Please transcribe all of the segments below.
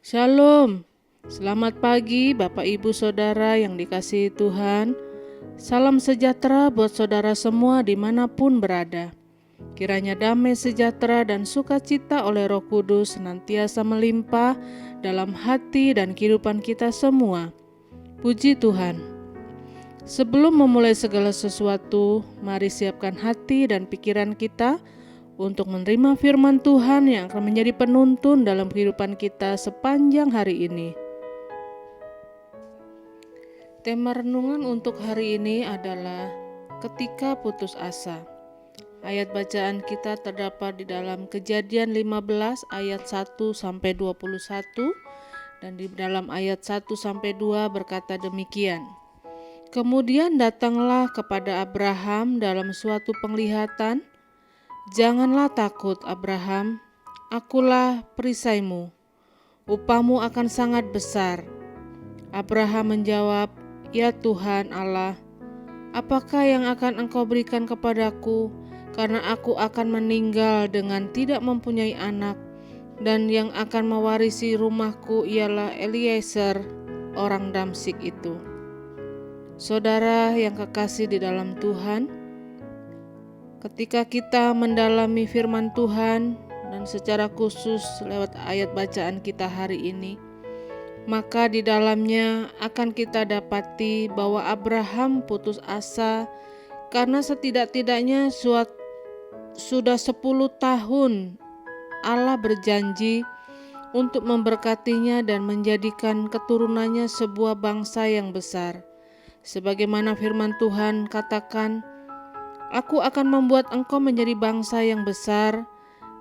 Shalom, selamat pagi Bapak Ibu Saudara yang dikasihi Tuhan. Salam sejahtera buat saudara semua dimanapun berada. Kiranya damai sejahtera dan sukacita oleh Roh Kudus senantiasa melimpah dalam hati dan kehidupan kita semua. Puji Tuhan. Sebelum memulai segala sesuatu, mari siapkan hati dan pikiran kita untuk menerima firman Tuhan yang akan menjadi penuntun dalam kehidupan kita sepanjang hari ini. Tema renungan untuk hari ini adalah ketika putus asa. Ayat bacaan kita terdapat di dalam Kejadian 15 ayat 1-21 dan di dalam ayat 1-2 berkata demikian. Kemudian datanglah kepada Abraham dalam suatu penglihatan, "Janganlah takut, Abraham, akulah perisaimu, upahmu akan sangat besar." Abraham menjawab, "Ya Tuhan Allah, apakah yang akan Engkau berikan kepadaku, karena aku akan meninggal dengan tidak mempunyai anak, dan yang akan mewarisi rumahku ialah Eliezer, orang Damsyik itu." Saudara yang kekasih di dalam Tuhan, ketika kita mendalami firman Tuhan dan secara khusus lewat ayat bacaan kita hari ini, maka di dalamnya akan kita dapati bahwa Abraham putus asa karena setidak-tidaknya sudah 10 tahun Allah berjanji untuk memberkatinya dan menjadikan keturunannya sebuah bangsa yang besar. Sebagaimana firman Tuhan katakan, "Aku akan membuat engkau menjadi bangsa yang besar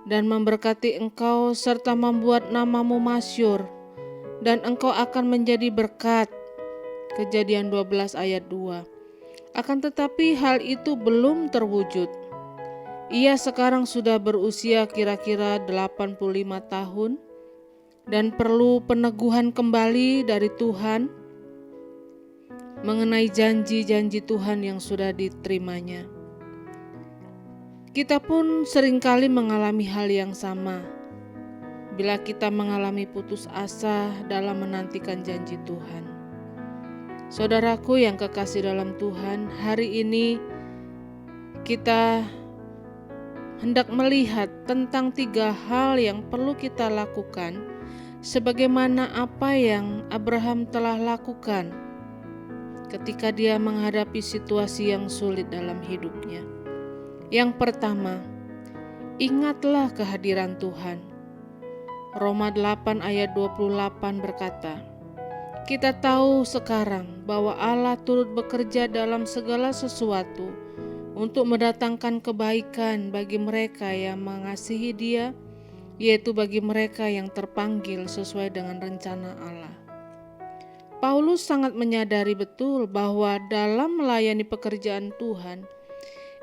dan memberkati engkau serta membuat namamu masyhur, dan engkau akan menjadi berkat." Kejadian 12 ayat 2. Akan tetapi hal itu belum terwujud. Ia sekarang sudah berusia kira-kira 85 tahun dan perlu peneguhan kembali dari Tuhan mengenai janji-janji Tuhan yang sudah diterimanya. Kita pun seringkali mengalami hal yang sama bila kita mengalami putus asa dalam menantikan janji Tuhan. Saudaraku yang kekasih dalam Tuhan, hari ini kita hendak melihat tentang 3 hal yang perlu kita lakukan sebagaimana apa yang Abraham telah lakukan ketika dia menghadapi situasi yang sulit dalam hidupnya. Yang pertama, ingatlah kehadiran Tuhan. Roma 8 ayat 28 berkata, "Kita tahu sekarang bahwa Allah turut bekerja dalam segala sesuatu untuk mendatangkan kebaikan bagi mereka yang mengasihi Dia, yaitu bagi mereka yang terpanggil sesuai dengan rencana Allah." Paulus sangat menyadari betul bahwa dalam melayani pekerjaan Tuhan,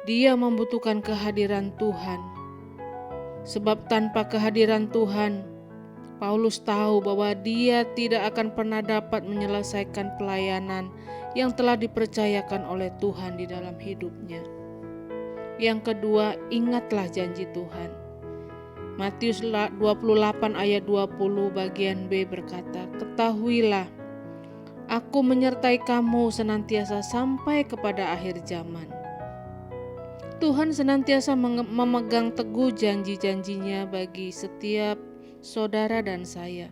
dia membutuhkan kehadiran Tuhan. Sebab tanpa kehadiran Tuhan, Paulus tahu bahwa dia tidak akan pernah dapat menyelesaikan pelayanan yang telah dipercayakan oleh Tuhan di dalam hidupnya. Yang kedua, ingatlah janji Tuhan. Matius 28 ayat 20 bagian B berkata, "Ketahuilah, Aku menyertai kamu senantiasa sampai kepada akhir zaman." Tuhan senantiasa memegang teguh janji-janjinya bagi setiap saudara dan saya.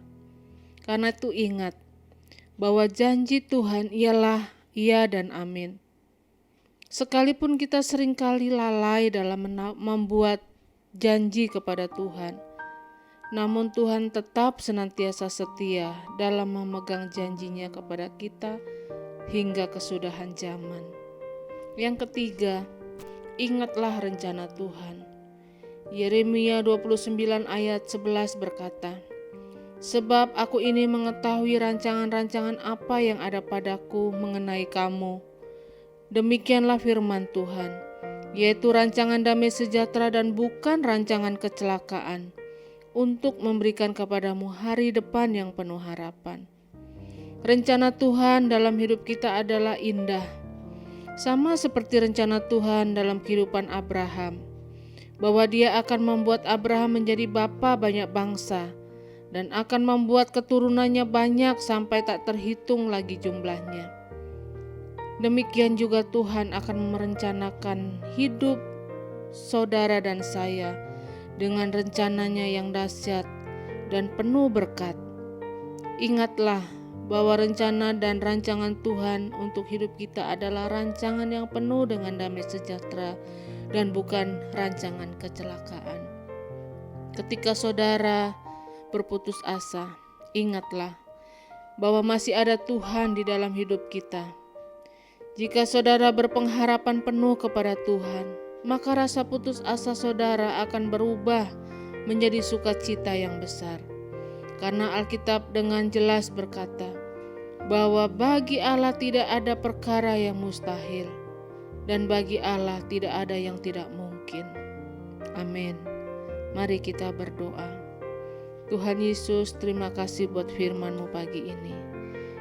Karena itu ingat bahwa janji Tuhan ialah iya dan amin. Sekalipun kita seringkali lalai dalam membuat janji kepada Tuhan, namun Tuhan tetap senantiasa setia dalam memegang janjinya kepada kita hingga kesudahan zaman. Yang ketiga, ingatlah rencana Tuhan. Yeremia 29 ayat 11 berkata, "Sebab aku ini mengetahui rancangan-rancangan apa yang ada padaku mengenai kamu. Demikianlah firman Tuhan, yaitu rancangan damai sejahtera dan bukan rancangan kecelakaan, untuk memberikan kepadamu hari depan yang penuh harapan." Rencana Tuhan dalam hidup kita adalah indah, sama seperti rencana Tuhan dalam kehidupan Abraham, bahwa Dia akan membuat Abraham menjadi bapa banyak bangsa dan akan membuat keturunannya banyak sampai tak terhitung lagi jumlahnya. Demikian juga Tuhan akan merencanakan hidup saudara dan saya dengan rencananya yang dahsyat dan penuh berkat. Ingatlah bahwa rencana dan rancangan Tuhan untuk hidup kita adalah rancangan yang penuh dengan damai sejahtera dan bukan rancangan kecelakaan. Ketika saudara berputus asa, ingatlah bahwa masih ada Tuhan di dalam hidup kita. Jika saudara berpengharapan penuh kepada Tuhan, maka rasa putus asa saudara akan berubah menjadi sukacita yang besar. Karena Alkitab dengan jelas berkata bahwa bagi Allah tidak ada perkara yang mustahil, dan bagi Allah tidak ada yang tidak mungkin. Amin. Mari kita berdoa. Tuhan Yesus, terima kasih buat firman-Mu pagi ini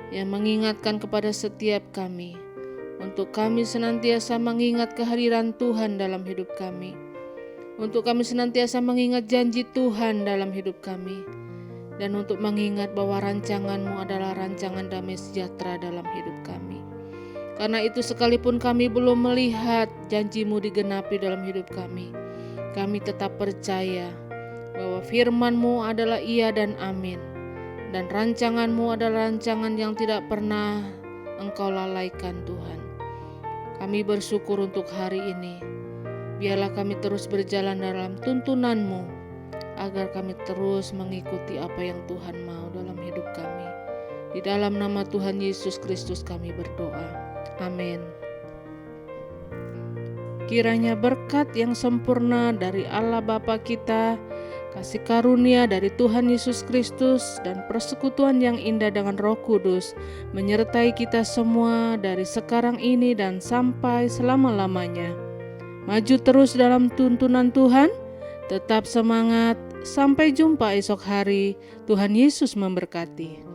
yang mengingatkan kepada setiap kami untuk kami senantiasa mengingat kehadiran Tuhan dalam hidup kami, untuk kami senantiasa mengingat janji Tuhan dalam hidup kami, dan untuk mengingat bahwa rancangan-Mu adalah rancangan damai sejahtera dalam hidup kami. Karena itu sekalipun kami belum melihat janji-Mu digenapi dalam hidup kami tetap percaya bahwa firman-Mu adalah iya dan amin, dan rancangan-Mu adalah rancangan yang tidak pernah Engkau lalaikan Tuhan. Kami bersyukur untuk hari ini. Biarlah kami terus berjalan dalam tuntunan-Mu, agar kami terus mengikuti apa yang Tuhan mau dalam hidup kami. Di dalam nama Tuhan Yesus Kristus kami berdoa. Amin. Kiranya berkat yang sempurna dari Allah Bapa kita, kasih karunia dari Tuhan Yesus Kristus, dan persekutuan yang indah dengan Roh Kudus menyertai kita semua dari sekarang ini dan sampai selama-lamanya. Maju terus dalam tuntunan Tuhan, tetap semangat, sampai jumpa esok hari. Tuhan Yesus memberkati.